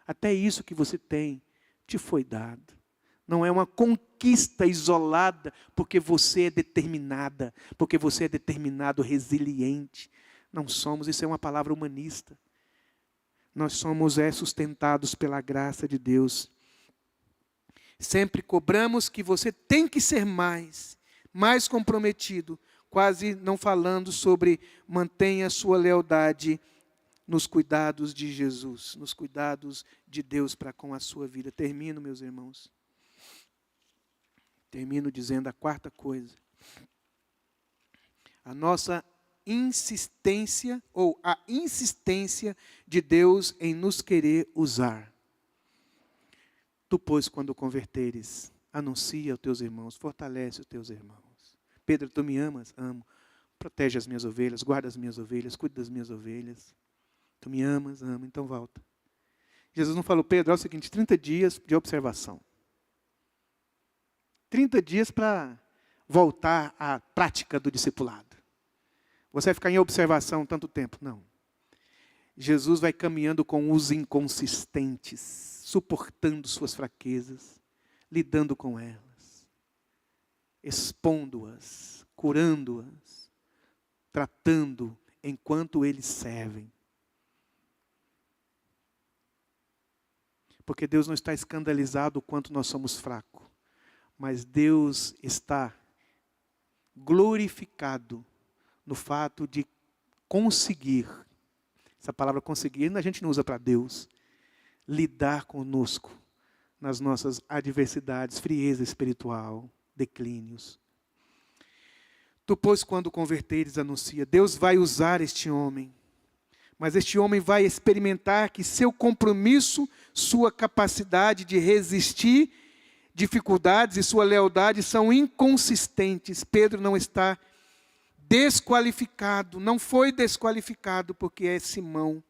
Até isso que você tem te foi dado. Não é uma conquista isolada, porque você é determinada, porque você é determinado, resiliente. Não somos, isso é uma palavra humanista. Nós somos sustentados pela graça de Deus. Sempre cobramos que você tem que ser mais comprometido, quase não falando sobre mantenha a sua lealdade nos cuidados de Jesus, nos cuidados de Deus para com a sua vida. Termino, meus irmãos. Termino dizendo a quarta coisa. A nossa insistência, ou a insistência de Deus em nos querer usar. Tu, pois, quando converteres, anuncia aos teus irmãos, fortalece os teus irmãos. Pedro, tu me amas? Amo. Protege as minhas ovelhas, guarda as minhas ovelhas, cuida das minhas ovelhas. Tu me amas? Amo. Então volta. Jesus não falou: Pedro, é o seguinte, 30 dias de observação. 30 dias para voltar à prática do discipulado. Você vai ficar em observação tanto tempo? Não. Jesus vai caminhando com os inconsistentes, suportando suas fraquezas, lidando com elas, expondo-as, curando-as, tratando enquanto eles servem. Porque Deus não está escandalizado o quanto nós somos fracos. Mas Deus está glorificado no fato de conseguir, essa palavra conseguir a gente não usa para Deus, lidar conosco nas nossas adversidades, frieza espiritual, declínios. Tu, pois, quando converteres, anuncia. Deus vai usar este homem. Mas este homem vai experimentar que seu compromisso, sua capacidade de resistir dificuldades e sua lealdade são inconsistentes. Pedro não está desqualificado, não foi desqualificado porque é Simão.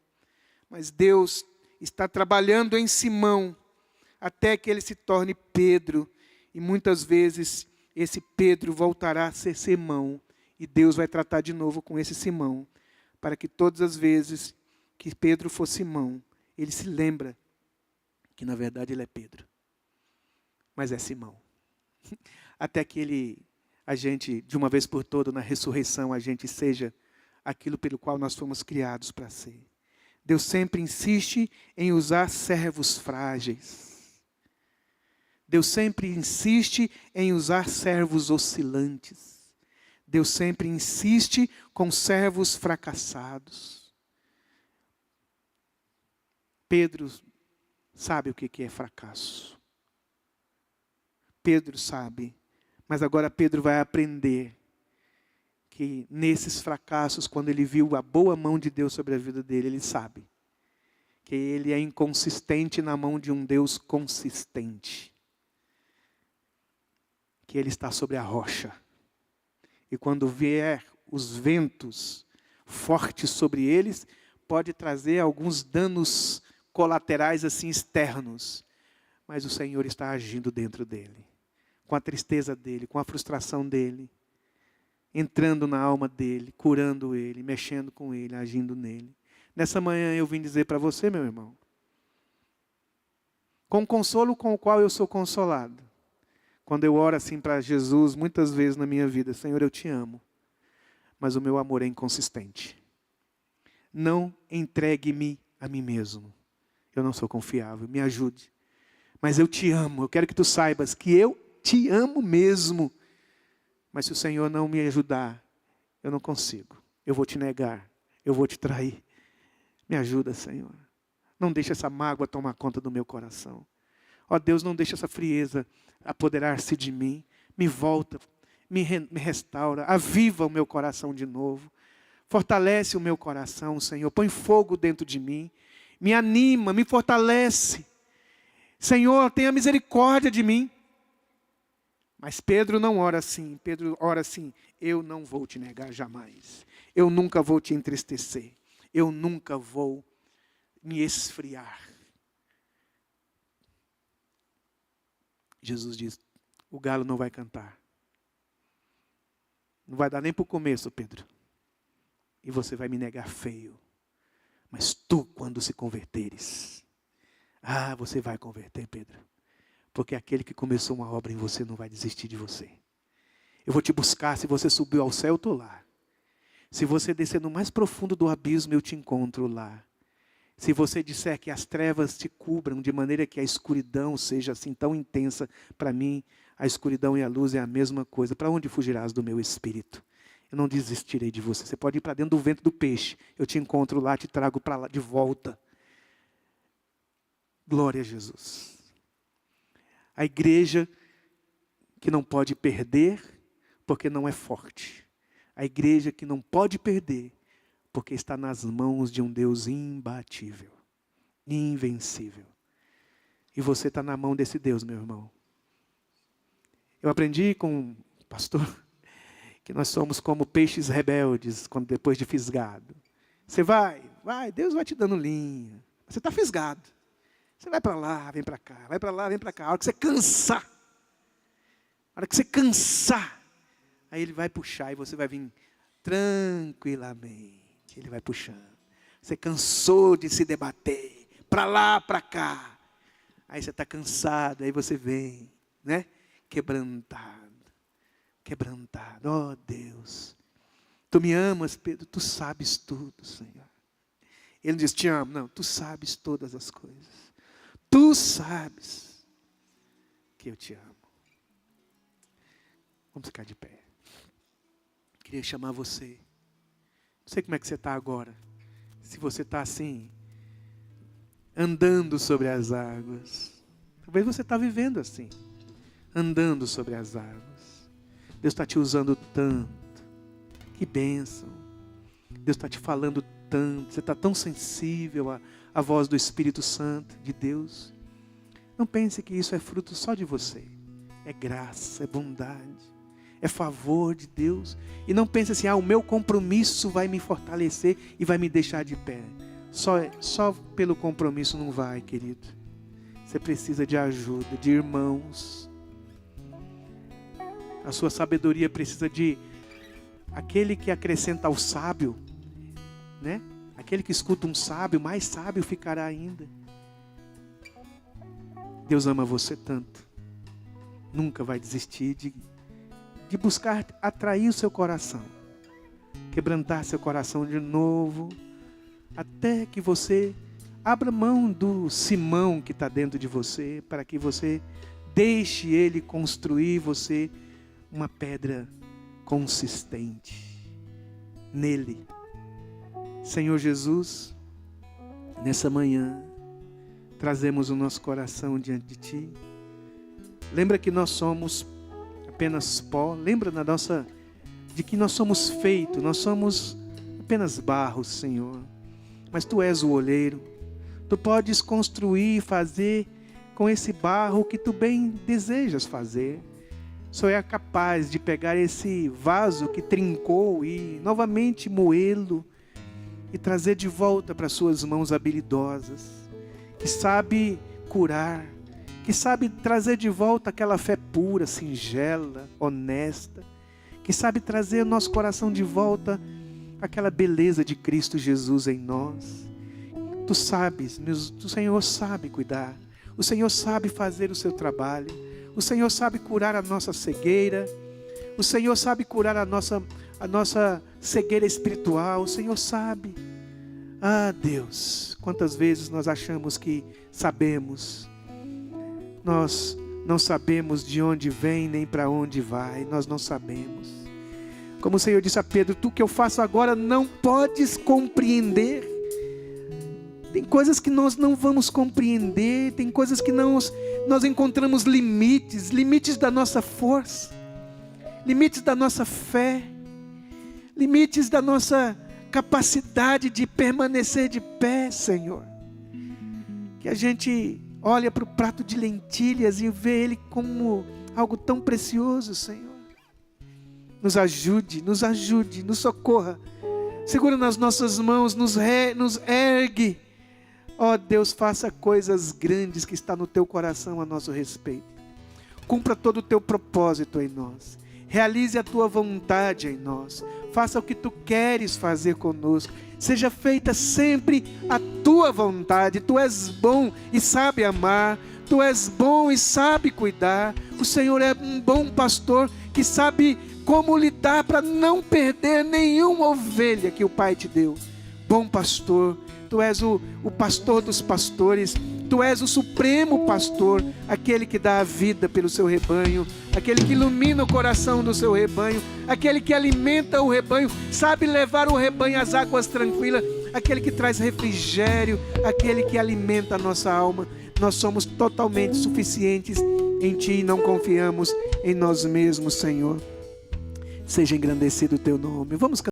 Mas Deus está trabalhando em Simão até que ele se torne Pedro. E muitas vezes esse Pedro voltará a ser Simão. E Deus vai tratar de novo com esse Simão. Para que todas as vezes que Pedro for Simão, ele se lembra que na verdade ele é Pedro. Mas é Simão. Até que a gente, de uma vez por todas, na ressurreição, a gente seja aquilo pelo qual nós fomos criados para ser. Deus sempre insiste em usar servos frágeis. Deus sempre insiste em usar servos oscilantes. Deus sempre insiste com servos fracassados. Pedro sabe o que é fracasso. Pedro sabe, mas agora Pedro vai aprender que nesses fracassos, quando ele viu a boa mão de Deus sobre a vida dele, ele sabe que ele é inconsistente na mão de um Deus consistente. Que ele está sobre a rocha. E quando vier os ventos fortes sobre eles, pode trazer alguns danos colaterais assim externos. Mas o Senhor está agindo dentro dele. Com a tristeza dele, com a frustração dele. Entrando na alma dele, curando ele, mexendo com ele, agindo nele. Nessa manhã eu vim dizer para você, meu irmão. Com o consolo com o qual eu sou consolado. Quando eu oro assim para Jesus, muitas vezes na minha vida, Senhor, eu te amo, mas o meu amor é inconsistente. Não entregue-me a mim mesmo. Eu não sou confiável, me ajude. Mas eu te amo, eu quero que tu saibas que eu te amo mesmo. Mas se o Senhor não me ajudar, eu não consigo. Eu vou te negar, eu vou te trair. Me ajuda, Senhor. Não deixe essa mágoa tomar conta do meu coração. Ó Deus, não deixe essa frieza apoderar-se de mim. Me volta, me restaura, aviva o meu coração de novo. Fortalece o meu coração, Senhor. Põe fogo dentro de mim. Me anima, me fortalece. Senhor, tenha misericórdia de mim. Mas Pedro não ora assim. Pedro ora assim: eu não vou te negar jamais. Eu nunca vou te entristecer. Eu nunca vou me esfriar. Jesus diz: o galo não vai cantar. Não vai dar nem para o começo, Pedro. E você vai me negar feio. Mas tu, quando se converteres, você vai converter, Pedro. Porque aquele que começou uma obra em você não vai desistir de você. Eu vou te buscar. Se você subiu ao céu, eu estou lá. Se você descer no mais profundo do abismo, eu te encontro lá. Se você disser que as trevas te cubram de maneira que a escuridão seja assim tão intensa, para mim, a escuridão e a luz é a mesma coisa. Para onde fugirás do meu espírito? Eu não desistirei de você. Você pode ir para dentro do ventre do peixe. Eu te encontro lá, te trago para lá de volta. Glória a Jesus. A igreja que não pode perder, porque não é forte. A igreja que não pode perder, porque está nas mãos de um Deus imbatível, invencível. E você está na mão desse Deus, meu irmão. Eu aprendi com o pastor que nós somos como peixes rebeldes, quando depois de fisgado. Você vai, Deus vai te dando linha. Você está fisgado. Você vai para lá, vem para cá, vai para lá, vem para cá. A hora que você cansar, aí Ele vai puxar e você vai vir tranquilamente. Ele vai puxando. Você cansou de se debater, para lá, para cá. Aí você está cansado, aí você vem, né? Quebrantado. Oh Deus, tu me amas, Pedro, tu sabes tudo, Senhor. Ele não diz, te amo, não, tu sabes todas as coisas. Tu sabes que eu te amo. Vamos ficar de pé. Queria chamar você. Não sei como é que você está agora. Se você está assim, andando sobre as águas. Talvez você está vivendo assim, andando sobre as águas. Deus está te usando tanto. Que bênção. Deus está te falando tanto, você está tão sensível à voz do Espírito Santo de Deus. Não pense que isso é fruto só de você. É graça, é bondade, é favor de Deus. E não pense assim, o meu compromisso vai me fortalecer e vai me deixar de pé. Só pelo compromisso não vai, querido. Você precisa de ajuda, de irmãos. A sua sabedoria precisa de aquele que acrescenta ao sábio, né? Aquele que escuta um sábio, mais sábio ficará ainda. Deus ama você tanto. Nunca vai desistir de buscar atrair o seu coração. Quebrantar seu coração de novo. Até que você abra mão do Simão que está dentro de você. Para que você deixe ele construir você uma pedra consistente. Nele. Senhor Jesus, nessa manhã, trazemos o nosso coração diante de Ti. Lembra que nós somos apenas pó. Lembra de que nós somos feito. Nós somos apenas barro, Senhor. Mas Tu és o oleiro. Tu podes construir e fazer com esse barro o que Tu bem desejas fazer. Só é capaz de pegar esse vaso que trincou e novamente moê-lo e trazer de volta para Suas mãos habilidosas, que sabe curar, que sabe trazer de volta aquela fé pura, singela, honesta, que sabe trazer ao nosso coração de volta aquela beleza de Cristo Jesus em nós. Tu sabes, o Senhor sabe cuidar, o Senhor sabe fazer o seu trabalho, o Senhor sabe curar a nossa cegueira, o Senhor sabe curar a nossa cegueira espiritual, o Senhor sabe. Deus, quantas vezes nós achamos que sabemos. Nós não sabemos de onde vem nem para onde vai, nós não sabemos. Como o Senhor disse a Pedro, tu que eu faço agora não podes compreender. Tem coisas que nós não vamos compreender, tem coisas que nós encontramos limites da nossa força, limites da nossa fé, limites da nossa capacidade de permanecer de pé, Senhor. Que a gente olha para o prato de lentilhas e vê ele como algo tão precioso, Senhor. Nos ajude, nos socorra. Segura nas nossas mãos, nos ergue. Deus, faça coisas grandes que está no Teu coração a nosso respeito. Cumpra todo o Teu propósito em nós. Realize a Tua vontade em nós. Faça o que Tu queres fazer conosco. Seja feita sempre a Tua vontade. Tu és bom e sabe amar. Tu és bom e sabe cuidar. O Senhor é um bom pastor que sabe como lidar para não perder nenhuma ovelha que o Pai te deu. Bom pastor, Tu és o pastor dos pastores. Tu és o supremo pastor, aquele que dá a vida pelo seu rebanho, aquele que ilumina o coração do seu rebanho, aquele que alimenta o rebanho, sabe levar o rebanho às águas tranquilas, aquele que traz refrigério, aquele que alimenta a nossa alma. Nós somos totalmente suficientes em Ti e não confiamos em nós mesmos, Senhor. Seja engrandecido o Teu nome. Vamos cantar.